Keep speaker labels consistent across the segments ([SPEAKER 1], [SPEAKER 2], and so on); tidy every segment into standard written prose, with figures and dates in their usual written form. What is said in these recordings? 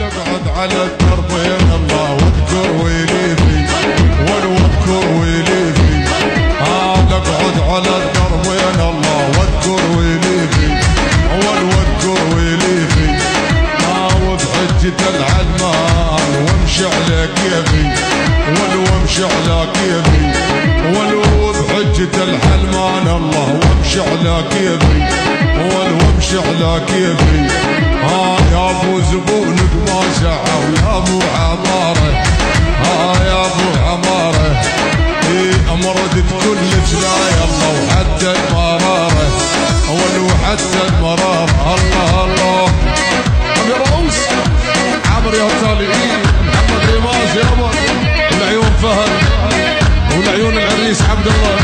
[SPEAKER 1] اقعد على الدربين الله واذكر ويليفي واذكر ويليفي اقعد على الدربين الله واذكر ويليفي واذكر ويليفي وبحجة العلمان وامشي على كيفي وامشي على كيفي بحجة الحلمان الله وامشي على كيفي وامشي على كيفي يا ابو زبونك ما شعر يا ابو عماره يا ابو عماره امردت كلش لا يلا وحتى المراره وحتى المراره الله الله يا رؤوس عامر يا طالعين محمد ريماز يابا والعيون فهد والعيون العريس عبد الله.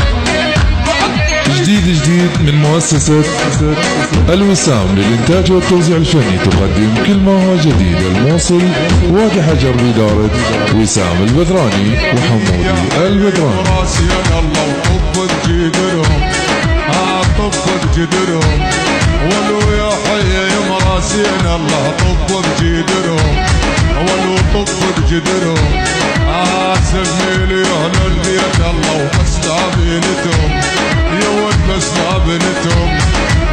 [SPEAKER 2] جديد من مؤسسة الوسام للإنتاج والتوزيع الفني تقدم كل ما هو جديد. الموصل وادي حجر بإدارة وسام البدراني وحمودي البدراني.
[SPEAKER 1] طفت جدرهم ولو يا حي يا مراسين الله طفت جدرهم ولو طفت جدرهم سلمي اهل البيت الله وبسنا بنتهم يا ود بسنا بنتهم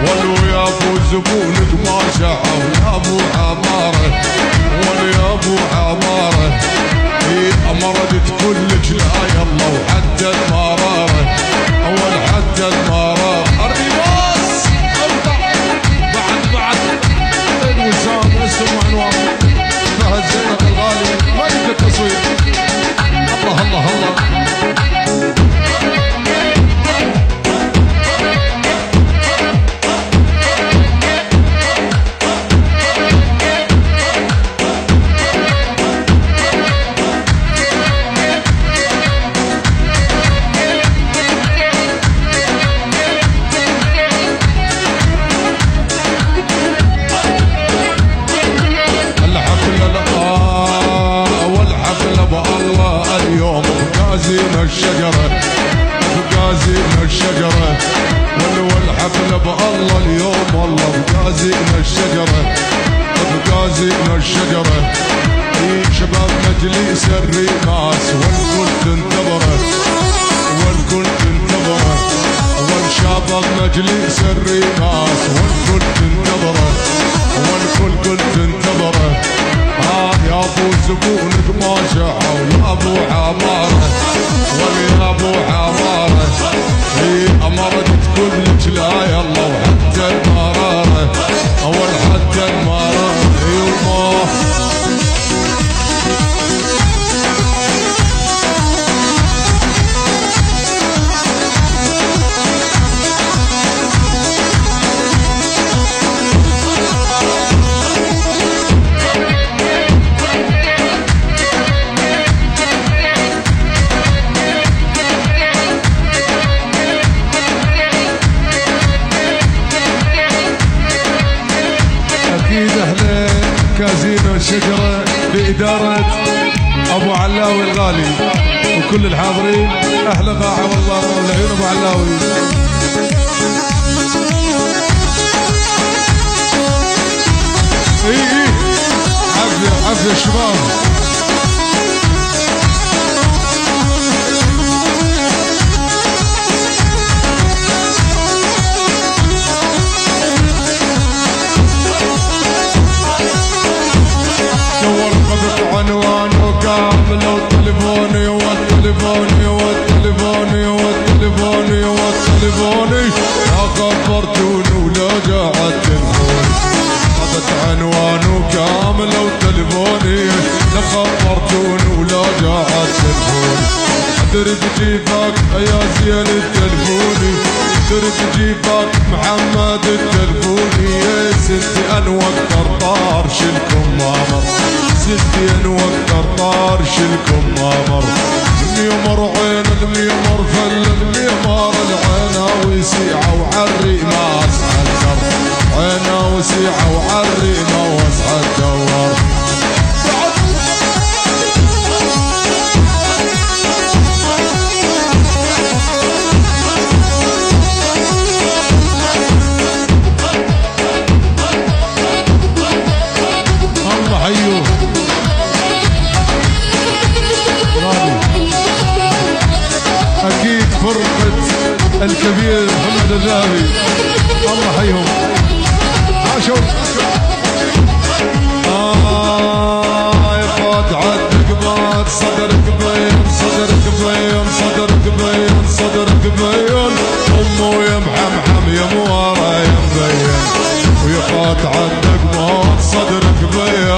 [SPEAKER 1] ولو يا ابو زبونك ما شعر يا ابو عماره يا ابو عماره امردت كلك لا يلا وحتى المراره حتى المراره الرباص اوضح بعد الوسام اسم وعنوان فهد زينب الغالي ملك التصوير الله الله الله. فقازينا الشجرة فقازينا الشجرة والحفلة بالله اليوم والله فقازينا الشجرة فقازينا الشجرة شباب مجلس الريماس والكل تنتظره والكل تنتظره والشباب مجلس الريماس والكل تنتظره والكل تنتظره يا ابو زبونك ما شعر يا ابو عماره يا ابو عماره امردت كلك لا يلا وحتى المراره حتى المراره يما كازينو الشجرة بإدارة أبو علاوي الغالي وكل الحاضرين أحلى قاعة والله والعيون أبو علاوي. إيه عافية الشباب. عنوانه كامل وتليفوني والتليفوني لا خبرتوني ولا قاعد تنهوني اخذت عنوانه كامل وتليفوني لا خبرتوني ولا قاعد تنهوني ادري بجيبك يا زين التلفوني ادري بجيبك محمد التلفوني يا ستي انوى الطرطار شلكم مامر ستي انوى الطرطار شلكم مامر الميمر عين الميمر فل الميمر العينا وسيعة وعري ما اسعى الدر عينا وسيعة وعري ما وسعى الدوار الله حيوه الكبير محمد الذهبي الله حيهم عاشوا يفات عدك مات صدرك بين صدرك بين صدرك بين صدرك بين امه يا محمحم يا موارى يا مبين ويفات عدك مات صدرك بين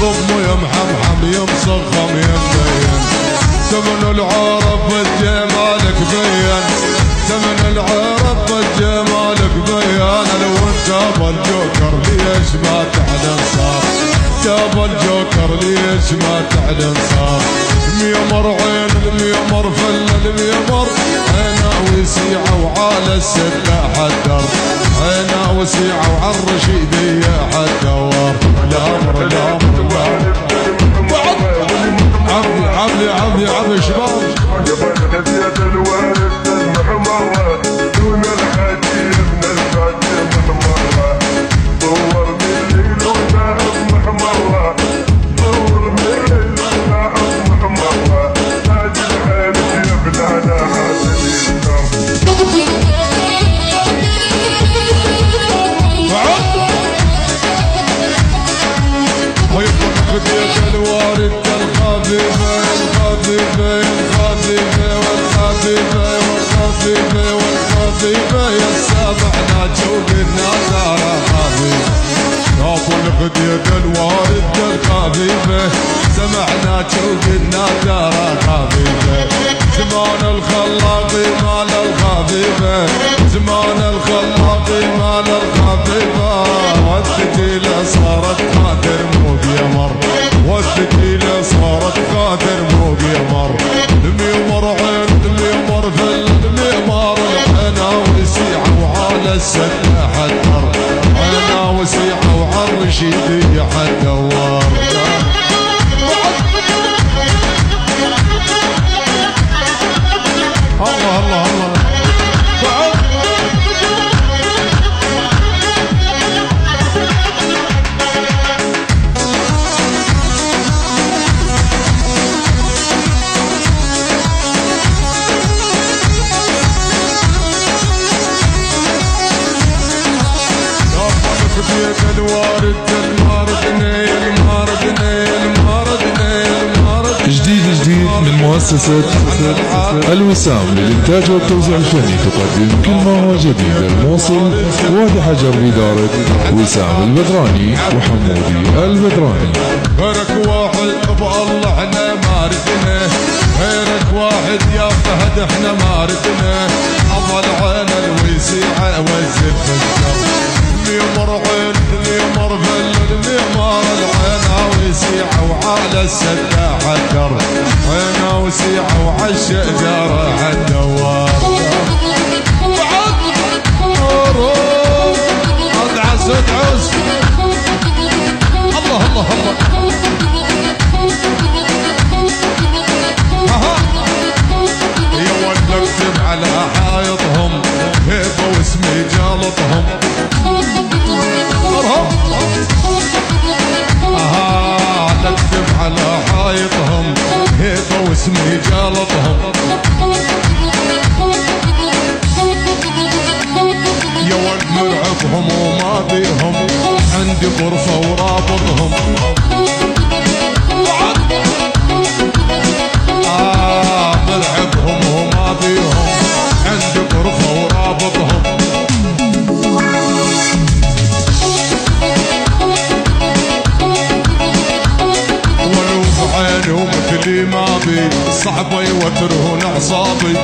[SPEAKER 1] امه يا محمحم يا مصغم يا مبين ثمن العرب بالجمالك بين ثمن العرب بالجمالك بين لو انت بالجوكر ليش ما تعلن صار جاب الجوكر ليش ما تعلن صار الميمر عين الميمر فل الميمر عينا وسيعة وعلى السدة حدر عينا وسيعة وعلى الرشيدية حدوار الامر الامر الامر عبلي عبلي عبلي شباب
[SPEAKER 3] يد الوالد المحمرة دون الحاجي من الفاتح محمرة صور من الليل وذهب محمرة صور من الليل وذهب محمرة تاج الحيل يا بلانا حاسدين
[SPEAKER 1] ويفرق بيد الوالد الخفيفة الخفيفة الخفيفة والخفيفة والخفيفة والخفيفة يا سامعنا جوقنا دارة خفيفة يفرق بيد الوالد الخفيفة سمعنا جوقنا دارة خفيفة زمان الخلاق مال الخفيفة زمان الخلاق مال الخفيفة والثقيلة صارت قادر مو بيمر والثقيلة صارت قادر مو بيمر الميمر عين الميمر فل الميمر العينا وسيعة وعلى السدة حدر عينا وسيعة وعلى الرشيدية حدوار الله الله الله
[SPEAKER 2] جديد من مؤسسة الوسام للإنتاج والتوزيع الفني تقدم كل ما هو جديد. الموصل وادي حجر بإدارة وسام البدراني وحمودي البدراني.
[SPEAKER 1] غيرك واحد بالله احنا ما ردنا غيرك واحد يا فهد احنا ما ردنا اضل عين الوسيعة والزف الجو الميمر عين الميمر فل الميمر العينا وسيعة وعلى السدة حجر عينا وسيعة وعلى الشجرة حدوار ادعس ادعس الله الله الله يا ولد اكتب على حايطهم هيبه واسمي جالطهم اكتب على حايطهم هيبه واسمي جالطهم يا ولد مرعبهم وما بيهم عندي غرفه ورابطهم مرعبهم وما بيهم عندي غرفه ورابطهم ولو بعيني ومثلي ما بي صعبه يوترهن اعصابي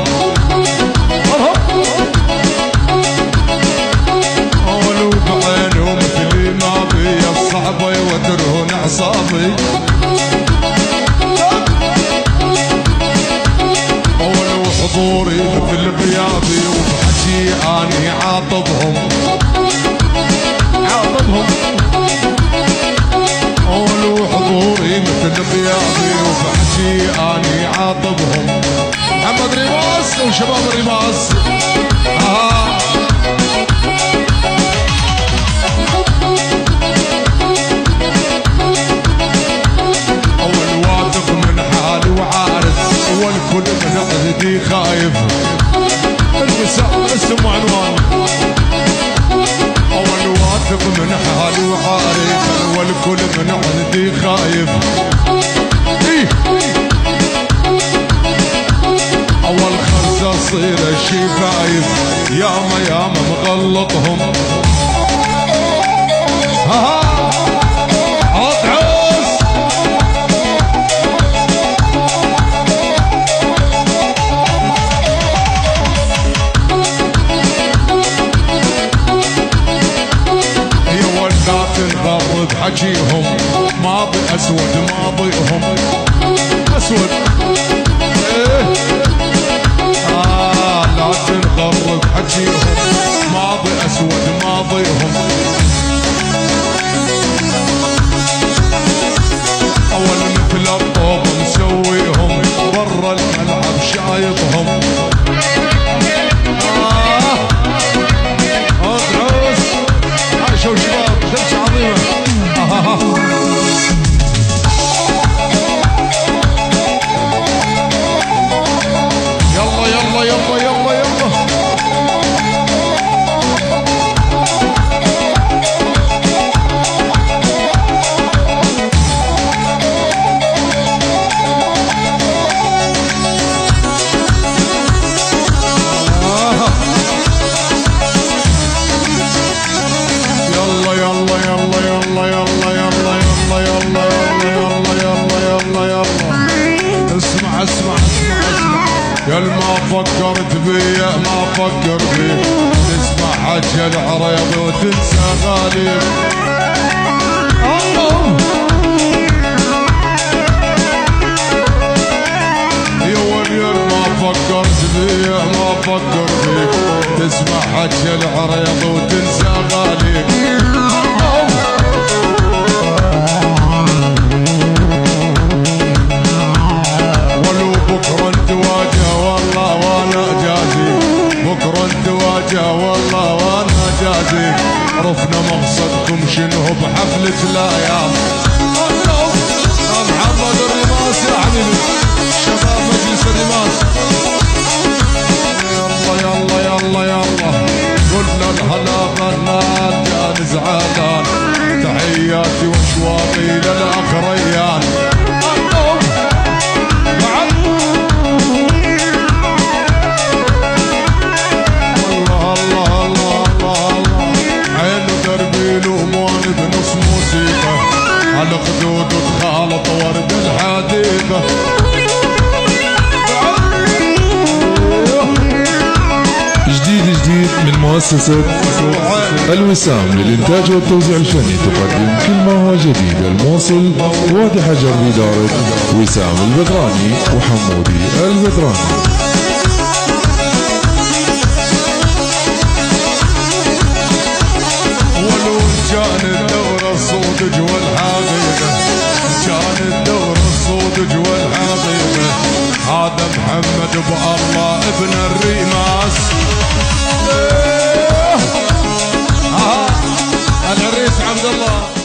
[SPEAKER 1] ولو بعيني ومثلي ما بي الصعبه يوترهن اعصابي ولو حضوري مثل غيابي وبحكي اني عاطبهم ولو حضوري مثل غيابي وبحكي اني عاطبهم محمد ريماس وشباب ريماس اول واثق من حالي وعارف والكل من عهدي خايف المساء من عندي خايف. إيه اول خمسة صير الشفايف ياما ياما مغلطهم. ها اطعس يا ولدات نغرد حجيهم ماضي اسود ماضيهم اسود. لا تنغرد حجيهم ماضي اسود ماضيهم. اول مثل الطوب مسويهم برا الملعب شايطهم. ادعس عاشوا شباب دمشة عظيمة. يلا يلا يلا يلا يلا يا ما فكرت بيا ما فكر بيك تسمع حكي العريض وتنسى غاليك. يا وليل ما فكرت بيا ما فكر بيك تسمع حكي العريض وتنسى غاليك. ولو بكره انت واجه والله وانا جازي بكره انت واجه والله وانا جازي. عرفنا مقصدكم شنو بحفلة الايام. محمد الرماس يا حبيبي شباب مجلس الرماس. يلا يلا يلا يلا قلنا الهلا غنان كان زعلان. تحياتي واشواقي للاخ ريان. بنص موسيقى على خدود وتخالط ورد الحديقة.
[SPEAKER 2] جديد من مؤسسة الوسام للإنتاج والتوزيع الفني تقدم كل ما هو جديد. الموصل وادي حجر بإدارة وسام البدراني وحمودي البدراني.
[SPEAKER 1] كان الدورة الصودج والحقيقة كان الدورة الصودج والحقيقة. هذا محمد بالله ابن الريماس. العريس عبد الله.